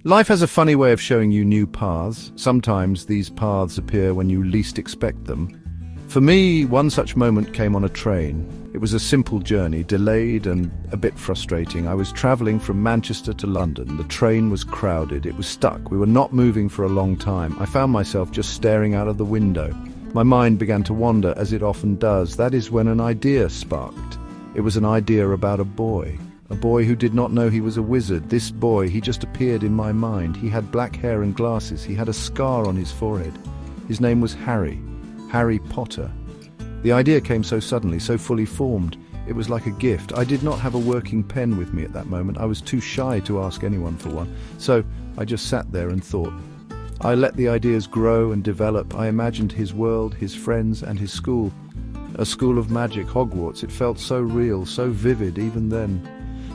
Life has a funny way of showing you new paths. Sometimes these paths appear when you least expect them. For me, one such moment came on a train. It was a simple journey, delayed and a bit frustrating. I was traveling from Manchester to London. The train was crowded. It was stuck. We were not moving for a long time. I found myself just staring out of the window. My mind began to wander, as it often does. That is when an idea sparked. It was an idea about a boy who did not know he was a wizard. This boy, he just appeared in my mind. He had black hair and glasses. He had a scar on his forehead. His name was Harry Potter. The idea came so suddenly, so fully formed. It was like a gift. I did not have a working pen with me at that moment. I was too shy to ask anyone for one. So I just sat there and thought. I let the ideas grow and develop. I imagined his world, his friends, and his school. A school of magic, Hogwarts. It felt so real, so vivid even then.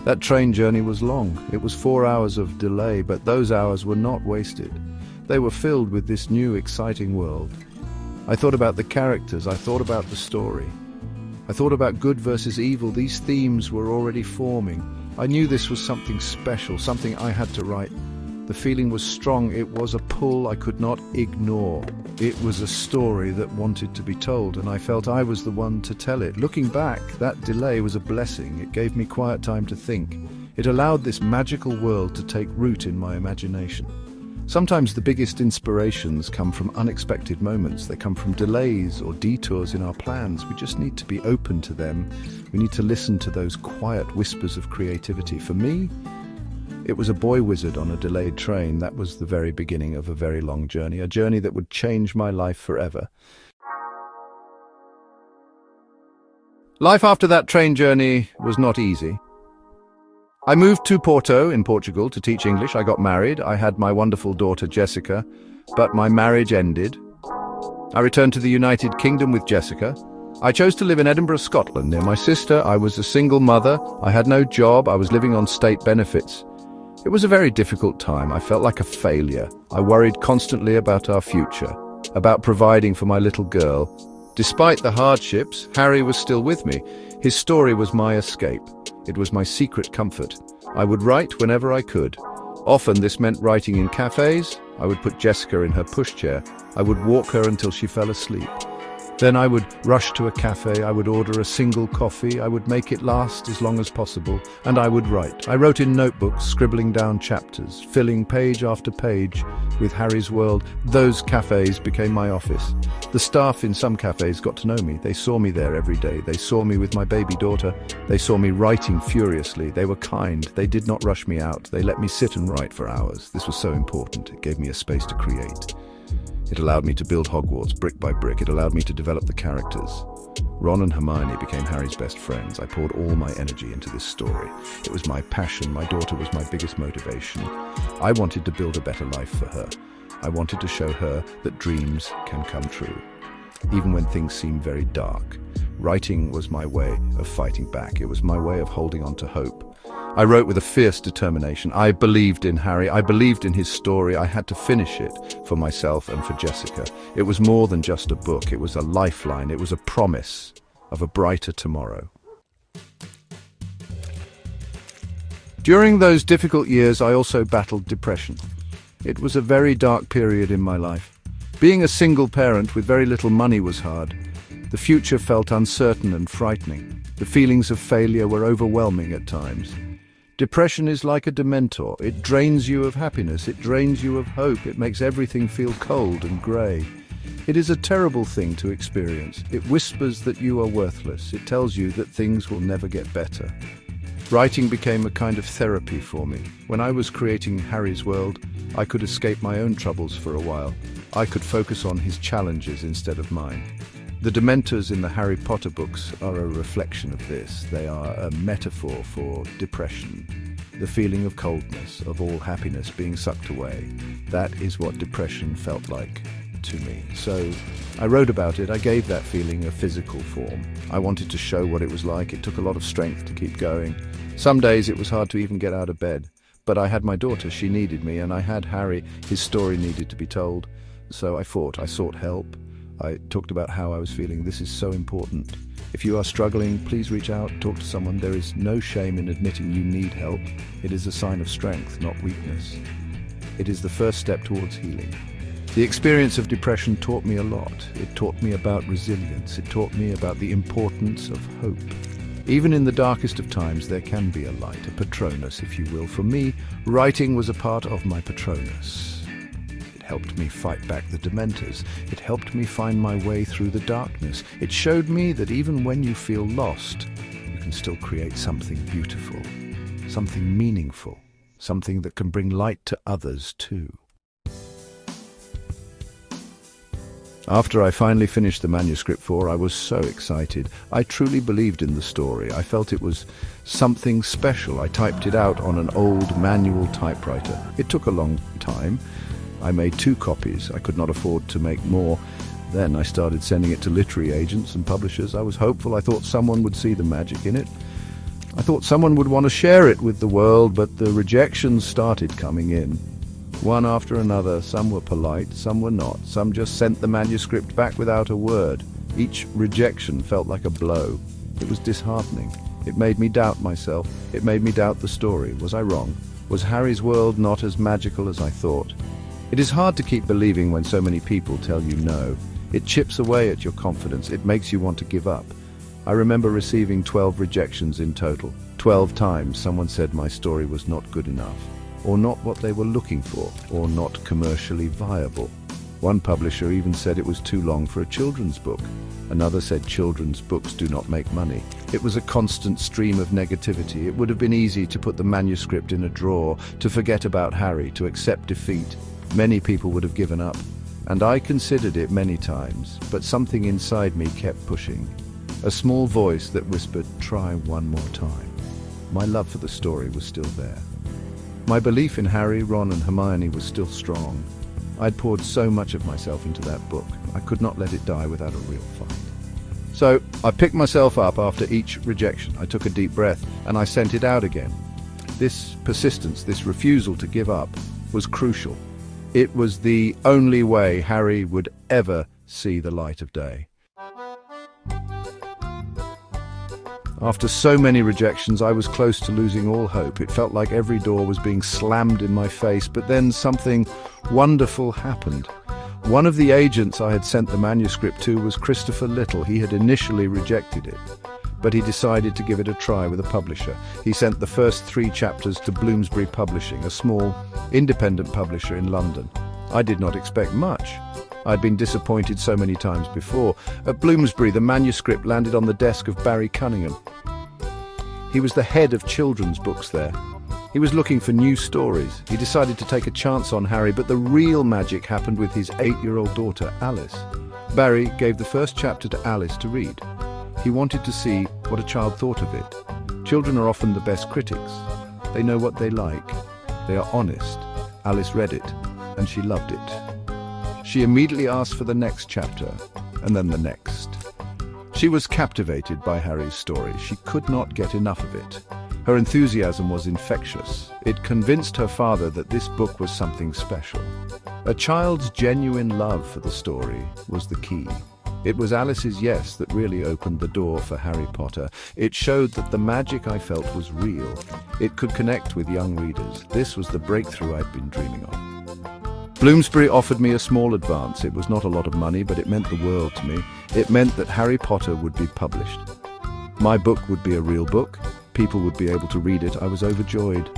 That train journey was long. It was 4 hours of delay, but those hours were not wasted. They were filled with this new, exciting world. I thought about the characters. I thought about the story. I thought about good versus evil. These themes were already forming. I knew this was something special, something I had to write. The feeling was strong. It was a pull I could not ignore. It was a story that wanted to be told, and I felt I was the one to tell it. Looking back, that delay was a blessing. It gave me quiet time to think. It allowed this magical world to take root in my imagination. Sometimes the biggest inspirations come from unexpected moments. They come from delays or detours in our plans. We just need to be open to them. We need to listen to those quiet whispers of creativity. For me, it was a boy wizard on a delayed train. That was the very beginning of a very long journey, a journey that would change my life forever. Life after that train journey was not easy. I moved to Porto in Portugal to teach English. I got married. I had my wonderful daughter Jessica, but my marriage ended. I returned to the United Kingdom with Jessica. I chose to live in Edinburgh, Scotland, near my sister. I was a single mother. I had no job. I was living on state benefits. It was a very difficult time. I felt like a failure. I worried constantly about our future, about providing for my little girl. Despite the hardships, Harry was still with me. His story was my escape. It was my secret comfort. I would write whenever I could. Often this meant writing in cafes. I would put Jessica in her pushchair. I would walk her until she fell asleep. Then I would rush to a cafe. I would order a single coffee. I would make it last as long as possible, and I would write. I wrote in notebooks, scribbling down chapters, filling page after page with Harry's world. Those cafes became my office. The staff in some cafes got to know me. They saw me there every day. They saw me with my baby daughter. They saw me writing furiously. They were kind. They did not rush me out. They let me sit and write for hours. This was so important. It gave me a space to create. It allowed me to build Hogwarts brick by brick. It allowed me to develop the characters. Ron and Hermione became Harry's best friends. I poured all my energy into this story. It was my passion. My daughter was my biggest motivation. I wanted to build a better life for her. I wanted to show her that dreams can come true, even when things seem very dark. Writing was my way of fighting back. It was my way of holding on to hope. I wrote with a fierce determination. I believed in Harry. I believed in his story. I had to finish it for myself and for Jessica. It was more than just a book. It was a lifeline. It was a promise of a brighter tomorrow. During those difficult years, I also battled depression. It was a very dark period in my life. Being a single parent with very little money was hard. The future felt uncertain and frightening. The feelings of failure were overwhelming at times. Depression is like a dementor. It drains you of happiness. It drains you of hope. It makes everything feel cold and grey. It is a terrible thing to experience. It whispers that you are worthless. It tells you that things will never get better. Writing became a kind of therapy for me. When I was creating Harry's world, I could escape my own troubles for a while. I could focus on his challenges instead of mine. The Dementors in the Harry Potter books are a reflection of this. They are a metaphor for depression, the feeling of coldness, of all happiness being sucked away. That is what depression felt like to me. So I wrote about it. I gave that feeling a physical form. I wanted to show what it was like. It took a lot of strength to keep going. Some days it was hard to even get out of bed. But I had my daughter. She needed me, and I had Harry. His story needed to be told. So I fought. I sought help. I talked about how I was feeling. This is so important. If you are struggling, please reach out, talk to someone. There is no shame in admitting you need help. It is a sign of strength, not weakness. It is the first step towards healing. The experience of depression taught me a lot. It taught me about resilience. It taught me about the importance of hope. Even in the darkest of times, there can be a light, a Patronus, if you will. For me, writing was a part of my Patronus. It helped me fight back the Dementors. It helped me find my way through the darkness. It showed me that even when you feel lost, you can still create something beautiful, something meaningful, something that can bring light to others too. After I finally finished the manuscript 4, I was so excited. I truly believed in the story. I felt it was something special. I typed it out on an old manual typewriter. It took a long time. I made 2 copies. I could not afford to make more. Then I started sending it to literary agents and publishers. I was hopeful. I thought someone would see the magic in it. I thought someone would want to share it with the world, but the rejections started coming in. One after another. Some were polite, some were not. Some just sent the manuscript back without a word. Each rejection felt like a blow. It was disheartening. It made me doubt myself. It made me doubt the story. Was I wrong? Was Harry's world not as magical as I thought? It is hard to keep believing when so many people tell you no. It chips away at your confidence. It makes you want to give up. I remember receiving 12 rejections in total. 12 times someone said my story was not good enough, or not what they were looking for, or not commercially viable. One publisher even said it was too long for a children's book. Another said children's books do not make money. It was a constant stream of negativity. It would have been easy to put the manuscript in a drawer, to forget about Harry, to accept defeat. Many people would have given up, and I considered it many times, but something inside me kept pushing. A small voice that whispered, "Try one more time." My love for the story was still there. My belief in Harry, Ron and Hermione was still strong. I'd poured so much of myself into that book. I could not let it die without a real fight. So I picked myself up after each rejection. I took a deep breath and I sent it out again. This persistence, this refusal to give up, was crucial. It was the only way Harry would ever see the light of day. After so many rejections, I was close to losing all hope. It felt like every door was being slammed in my face, but then something wonderful happened. One of the agents I had sent the manuscript to was Christopher Little. He had initially rejected it, but he decided to give it a try with a publisher. He sent the first 3 chapters to Bloomsbury Publishing, a small, independent publisher in London. I did not expect much. I'd been disappointed so many times before. At Bloomsbury, the manuscript landed on the desk of Barry Cunningham. He was the head of children's books there. He was looking for new stories. He decided to take a chance on Harry, but the real magic happened with his 8-year-old daughter, Alice. Barry gave the first chapter to Alice to read. He wanted to see what a child thought of it. Children are often the best critics. They know what they like. They are honest. Alice read it, and she loved it. She immediately asked for the next chapter, and then the next. She was captivated by Harry's story. She could not get enough of it. Her enthusiasm was infectious. It convinced her father that this book was something special. A child's genuine love for the story was the key. It was Alice's yes that really opened the door for Harry Potter. It showed that the magic I felt was real. It could connect with young readers. This was the breakthrough I'd been dreaming of. Bloomsbury offered me a small advance. It was not a lot of money, but it meant the world to me. It meant that Harry Potter would be published. My book would be a real book. People would be able to read it. I was overjoyed.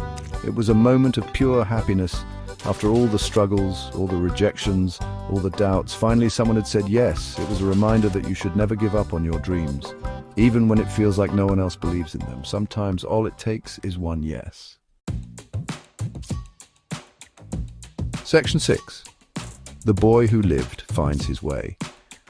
It was a moment of pure happiness. After all the struggles, all the rejections, all the doubts, finally someone had said yes. It was a reminder that you should never give up on your dreams, even when it feels like no one else believes in them. Sometimes all it takes is one yes. Section 6. The Boy Who Lived Finds His Way.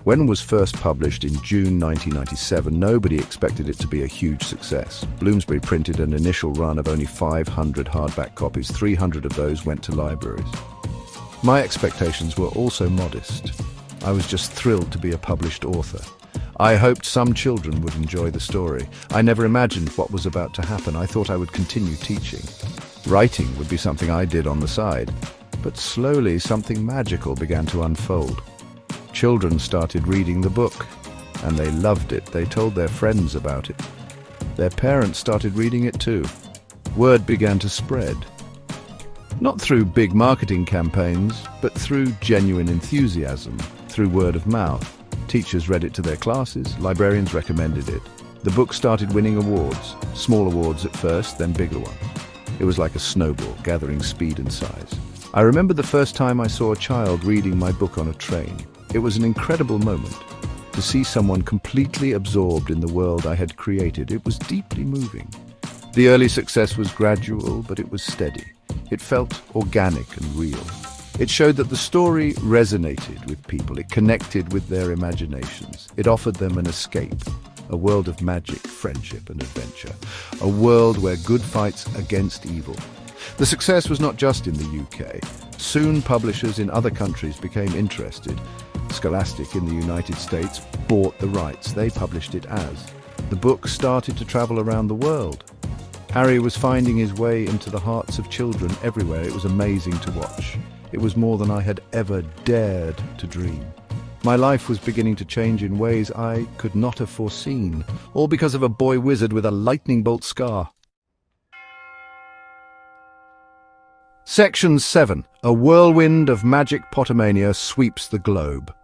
When it was first published in June 1997, nobody expected it to be a huge success. Bloomsbury printed an initial run of only 500 hardback copies. 300 of those went to libraries. My expectations were also modest. I was just thrilled to be a published author. I hoped some children would enjoy the story. I never imagined what was about to happen. I thought I would continue teaching. Writing would be something I did on the side. But slowly something magical began to unfold. Children started reading the book, and they loved it. They told their friends about it. Their parents started reading it too. Word began to spread. Not through big marketing campaigns, but through genuine enthusiasm, through word of mouth. Teachers read it to their classes, librarians recommended it. The book started winning awards, small awards at first, then bigger ones. It was like a snowball, gathering speed and size. I remember the first time I saw a child reading my book on a train. It was an incredible moment. To see someone completely absorbed in the world I had created, it was deeply moving. The early success was gradual, but it was steady. It felt organic and real. It showed that the story resonated with people. It connected with their imaginations. It offered them an escape, a world of magic, friendship, and adventure. A world where good fights against evil. The success was not just in the UK. Soon publishers in other countries became interested. Scholastic in the United States bought the rights. They published it as. The book started to travel around the world. Harry was finding his way into the hearts of children everywhere. It was amazing to watch. It was more than I had ever dared to dream. My life was beginning to change in ways I could not have foreseen, all because of a boy wizard with a lightning bolt scar. Section 7. A whirlwind of magic Pottermania sweeps the globe.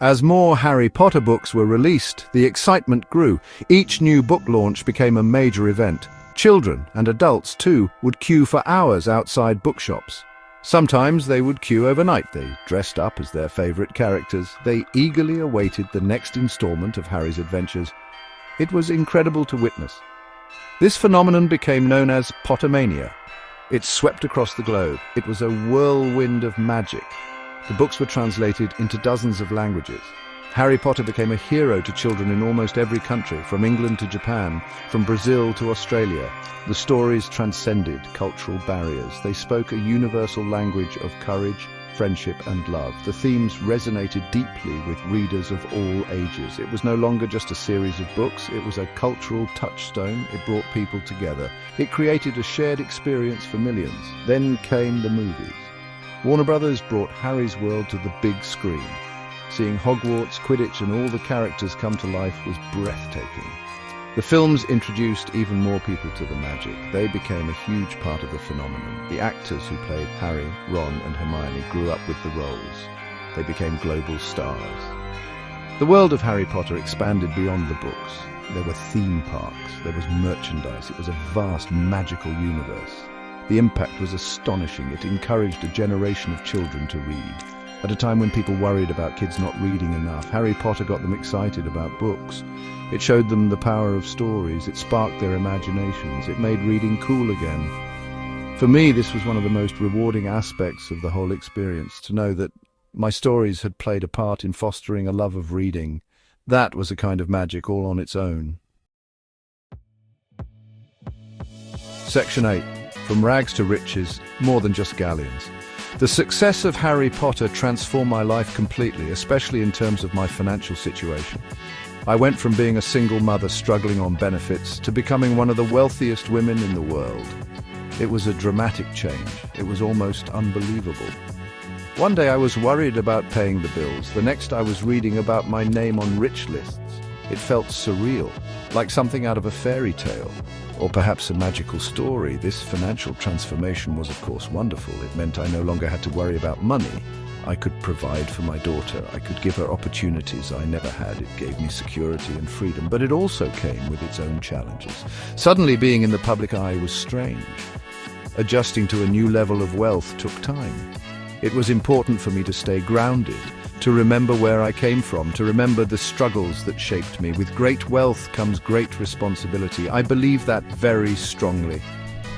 As more Harry Potter books were released, the excitement grew. Each new book launch became a major event. Children and adults, too, would queue for hours outside bookshops. Sometimes they would queue overnight. They dressed up as their favorite characters. They eagerly awaited the next installment of Harry's adventures. It was incredible to witness. This phenomenon became known as Pottermania. It swept across the globe. It was a whirlwind of magic. The books were translated into dozens of languages. Harry Potter became a hero to children in almost every country, from England to Japan, from Brazil to Australia. The stories transcended cultural barriers. They spoke a universal language of courage, friendship, and love. The themes resonated deeply with readers of all ages. It was no longer just a series of books. It was a cultural touchstone. It brought people together. It created a shared experience for millions. Then came the movies. Warner Brothers brought Harry's world to the big screen. Seeing Hogwarts, Quidditch, and all the characters come to life was breathtaking. The films introduced even more people to the magic. They became a huge part of the phenomenon. The actors who played Harry, Ron, and Hermione grew up with the roles. They became global stars. The world of Harry Potter expanded beyond the books. There were theme parks, there was merchandise. It was a vast, magical universe. The impact was astonishing. It encouraged a generation of children to read. At a time when people worried about kids not reading enough, Harry Potter got them excited about books. It showed them the power of stories. It sparked their imaginations. It made reading cool again. For me, this was one of the most rewarding aspects of the whole experience, to know that my stories had played a part in fostering a love of reading. That was a kind of magic all on its own. Section 8. From rags to riches, more than just galleons. The success of Harry Potter transformed my life completely, especially in terms of my financial situation. I went from being a single mother struggling on benefits to becoming one of the wealthiest women in the world. It was a dramatic change. It was almost unbelievable. One day I was worried about paying the bills. The next I was reading about my name on rich lists. It felt surreal, like something out of a fairy tale. Or perhaps a magical story. This financial transformation was, of course, wonderful. It meant I no longer had to worry about money. I could provide for my daughter. I could give her opportunities I never had. It gave me security and freedom, but it also came with its own challenges. Suddenly, being in the public eye was strange. Adjusting to a new level of wealth took time. It was important for me to stay grounded, to remember where I came from, to remember the struggles that shaped me. With great wealth comes great responsibility. I believe that very strongly.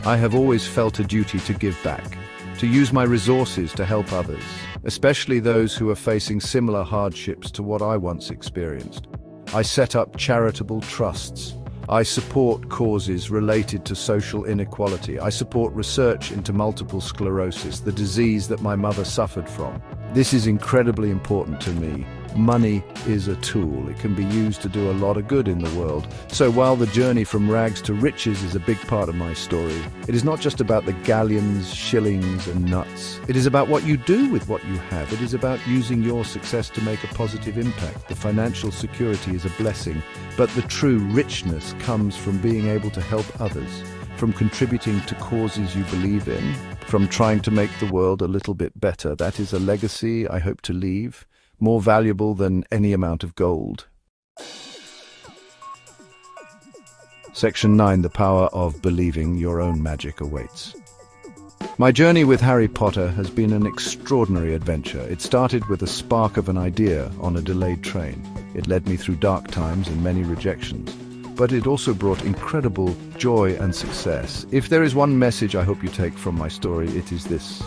I have always felt a duty to give back, to use my resources to help others, especially those who are facing similar hardships to what I once experienced. I set up charitable trusts. I support causes related to social inequality. I support research into multiple sclerosis, the disease that my mother suffered from. This is incredibly important to me. Money is a tool. It can be used to do a lot of good in the world. So while the journey from rags to riches is a big part of my story, it is not just about the galleons, shillings, and nuts. It is about what you do with what you have. It is about using your success to make a positive impact. The financial security is a blessing, but the true richness comes from being able to help others, from contributing to causes you believe in, from trying to make the world a little bit better. That is a legacy I hope to leave, more valuable than any amount of gold. Section 9. The power of believing your own magic awaits. My journey with Harry Potter has been an extraordinary adventure. It started with a spark of an idea on a delayed train. It led me through dark times and many rejections. But it also brought incredible joy and success. If there is one message I hope you take from my story, it is this.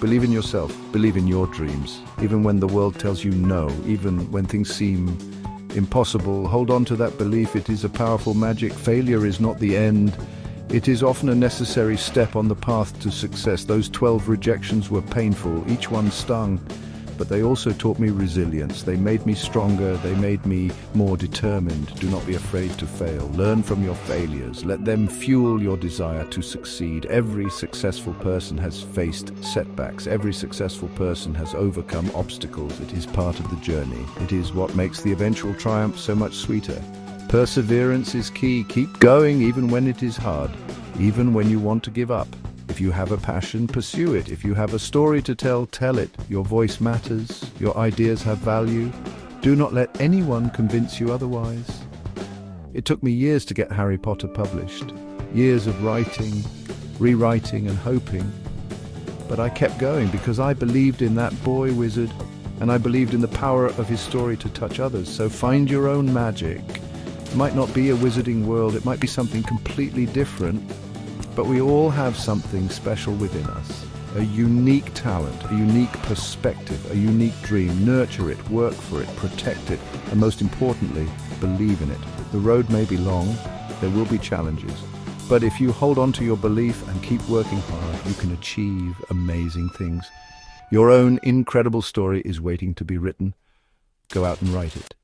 Believe in yourself, believe in your dreams. Even when the world tells you no, even when things seem impossible, hold on to that belief. It is a powerful magic. Failure is not the end. It is often a necessary step on the path to success. Those 12 rejections were painful, each one stung, but they also taught me resilience. They made me stronger, they made me more determined. Do not be afraid to fail. Learn from your failures. Let them fuel your desire to succeed. Every successful person has faced setbacks. Every successful person has overcome obstacles. It is part of the journey. It is what makes the eventual triumph so much sweeter. Perseverance is key. Keep going even when it is hard, even when you want to give up. If you have a passion, pursue it. If you have a story to tell, tell it. Your voice matters. Your ideas have value. Do not let anyone convince you otherwise. It took me years to get Harry Potter published. Years of writing, rewriting and hoping. But I kept going because I believed in that boy wizard, and I believed in the power of his story to touch others. So find your own magic. It might not be a wizarding world, it might be something completely different, but we all have something special within us. A unique talent, a unique perspective, a unique dream. Nurture it, work for it, protect it, and most importantly, believe in it. The road may be long, there will be challenges, but if you hold on to your belief and keep working hard, you can achieve amazing things. Your own incredible story is waiting to be written. Go out and write it.